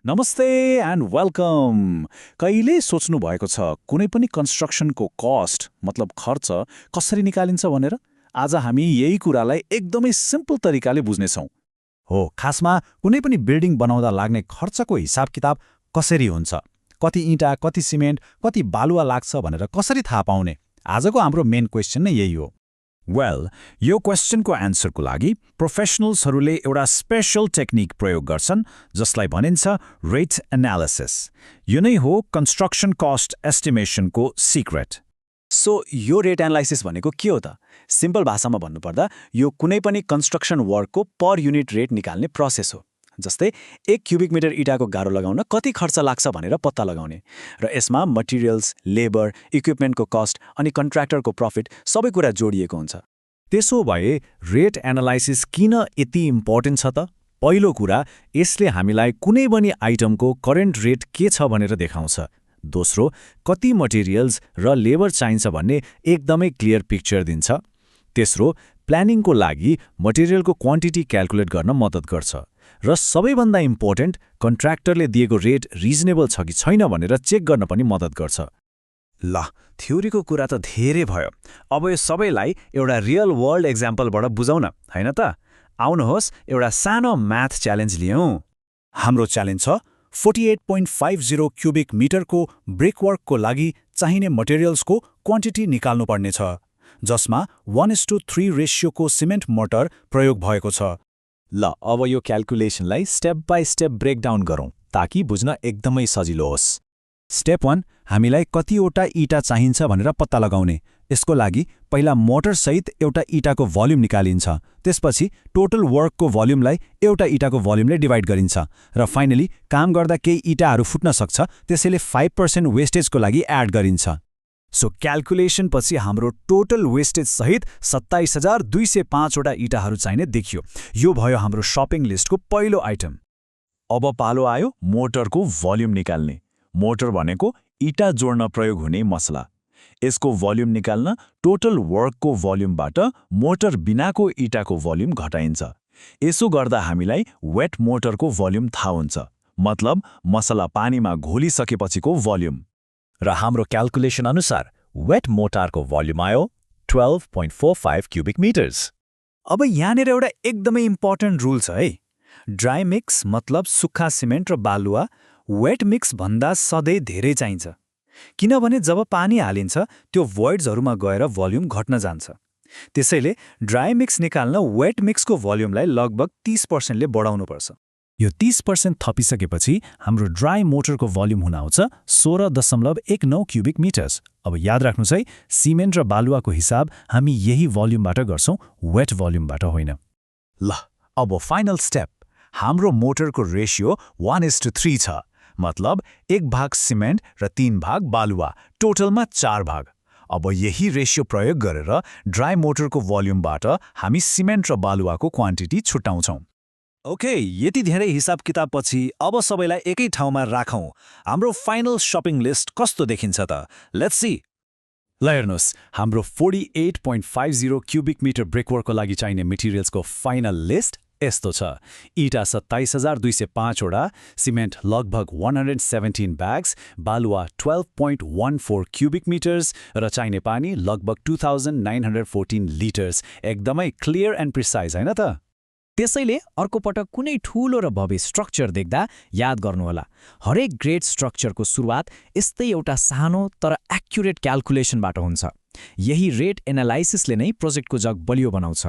नमस्ते and welcome. कहिले सोच्नु भएको छ कुनै पनि कन्स्ट्रक्सनको कस्ट मतलब खर्च कसरी निकालिन्छ भनेर? आज हामी यही कुरालाई एकदमै सिम्पल तरिकाले बुझ्नेछौँ। हो, खासमा कुनै पनि बिल्डिङ बनाउँदा लाग्ने खर्चको हिसाब किताब कसरी हुन्छ, कति इँटा, कति सिमेन्ट, कति बालुवा लाग्छ भनेर कसरी थाहा पाउने? आजको हाम्रो मेन क्वेसन नै यही हो। वेल, यो क्वेसनको एन्सरको लागि प्रोफेसनल्सहरूले एउटा स्पेशल टेक्निक प्रयोग गर्छन् जसलाई भनिन्छ रेट एनालिसिस। यो नै हो कन्स्ट्रक्सन कस्ट एस्टिमेसनको सिक्रेट। सो यो रेट एनालाइसिस भनेको के हो त? सिम्पल भाषामा भन्नुपर्दा यो कुनै पनि कन्स्ट्रक्सन वर्कको पर युनिट रेट निकाल्ने प्रोसेस हो। जस्तै 1 क्युबिक मिटर इँटाको गारो लगाउन कति खर्च लाग्छ भनेर पत्ता लगाउने, र यसमा मटेरियल्स, लेबर, इक्विपमेन्टको कस्ट अनि कन्ट्र्याक्टरको प्रफिट सबै कुरा जोडिएको हुन्छ। त्यसो भए रेट एनालाइसिस किन यति इम्पोर्टेन्ट छ त? पहिलो कुरा, यसले हामीलाई कुनै पनि आइटमको करेन्ट रेट के छ भनेर देखाउँछ। दोस्रो, कति मटेरियल्स र लेबर चाहिन्छ भन्ने एकदमै क्लियर पिक्चर दिन्छ। तेस्रो, प्लानिङको लागि मटेरियलको क्वान्टिटी क्याल्कुलेट गर्न मद्दत गर्छ। र सबैभन्दा इम्पोर्टेन्ट, कन्ट्र्याक्टरले दिएको रेट रिजनेबल छ कि छैन भनेर चेक गर्न पनि मद्दत गर्छ। ल, थ्योरीको कुरा त धेरै भयो। अब यो सबैलाई एउटा रियल वर्ल्ड एक्जाम्पलबाट बुझौँ न, हैन त? आउनुहोस् एउटा सानो म्याथ च्यालेन्ज लियौँ। हाम्रो च्यालेन्ज छ 48.50 क्युबिक मिटरको ब्रेकवर्कको लागि चाहिने मटेरियल्सको क्वान्टिटी निकाल्नुपर्ने छ, जसमा 1:3 रेसियोको सिमेन्ट मोटर प्रयोग भएको छ। ल, अब यो क्याल्कुलेसनलाई स्टेप बाई स्टेप ब्रेकडाउन गरौँ ताकि बुझ्न एकदमै सजिलो होस्। स्टेप 1, हामीलाई कतिवटा इँटा चाहिन्छ भनेर पत्ता लगाउने। यसको लागि पहिला मोटरसहित एउटा इँटाको भोल्युम निकालिन्छ। त्यसपछि टोटल वर्कको भोल्युमलाई एउटा इँटाको भोल्युमले डिभाइड गरिन्छ। र फाइनली काम गर्दा केही इँटाहरू फुट्न सक्छ, त्यसैले 5% वेस्टेजको लागि एड गरिन्छ। सो क्याल्कुलेसन पछि हाम्रो टोटल वेस्टेज सहित 27,205 वटा इँटाहरू चाहिने देखियो। यो भयो हाम्रो शपिङ लिस्टको पहिलो आइटम। अब पालो आयो मोटरको भोल्युम निकाल्ने। मोटर भनेको इँटा जोड्न प्रयोग हुने मसला। यसको भोल्युम निकाल्न टोटल वर्कको भोल्युमबाट मोटर बिनाको इँटाको भोल्युम घटाइन्छ। यसो गर्दा हामीलाई वेट मोटरको भोल्युम थाहा हुन्छ, मतलब मसला पानीमा घोलिसकेपछिको भोल्युम। र हाम्रो क्याल्कुलेसन अनुसार वेट मोटारको भोल्युम आयो 12.45 क्युबिक मिटर्स। अब यहाँनिर एउटा एकदमै इम्पोर्टेन्ट रुल छ है। ड्राई मिक्स मतलब सुक्खा सिमेन्ट र बालुवा वेट मिक्स भन्दा सधैँ धेरै चाहिन्छ, किनभने जब पानी हालिन्छ त्यो voidsहरूमा गएर भोल्युम घट्न जान्छ। त्यसैले ड्राई मिक्स निकाल्न वेट मिक्सको भोल्युमलाई लगभग 30%ले बढाउनुपर्छ। यो 30% थपिसकेपछि हाम्रो ड्राई मोटरको भोल्युम हुन आउँछ 16.19 क्युबिक मिटर्स। अब याद राख्नुहोस् है, सिमेन्ट र बालुवाको हिसाब हामी यही भोल्युमबाट गर्छौँ, वेट भोल्युमबाट होइन। ल, अब फाइनल स्टेप, हाम्रो मोटरको रेसियो 1:3 छ, मतलब 1 भाग सिमेन्ट र 3 भाग बालुवा, टोटलमा 4 भाग। अब यही रेसियो प्रयोग गरेर ड्राई मोटरको भोल्युमबाट हामी सिमेन्ट र बालुवाको क्वान्टिटी छुट्याउँछौँ। ओके, यति धेरै हिसाब किताबपछि अब सबैलाई एकै ठाउँमा राखौँ। हाम्रो फाइनल शपिङ लिस्ट कस्तो देखिन्छ त? Let's see. ल हेर्नुहोस्, हाम्रो 48.50 क्युबिक मिटर ब्रेकवर्कको लागि चाहिने मेटेरियल्सको फाइनल लिस्ट यस्तो छ। इँटा 27,205 वटा, सिमेन्ट लगभग 117 ब्याग्स, बालुवा 12.14 क्युबिक मिटर्स र चाहिने पानी लगभग 2,914 लिटर्स। एकदमै क्लियर एन्ड प्रिसाइज, हैन त? त्यसैले अर्को पटक कुनै ठूलो र भव्य स्ट्रक्चर देख्दा याद गर्नुहोला, हरेक ग्रेट स्ट्रक्चरको सुरुवात यस्तै एउटा सानो तर एक्युरेट क्याल्कुलेसनबाट हुन्छ। यही रेट एनालाइसिसले नै प्रोजेक्टको जग बलियो बनाउँछ।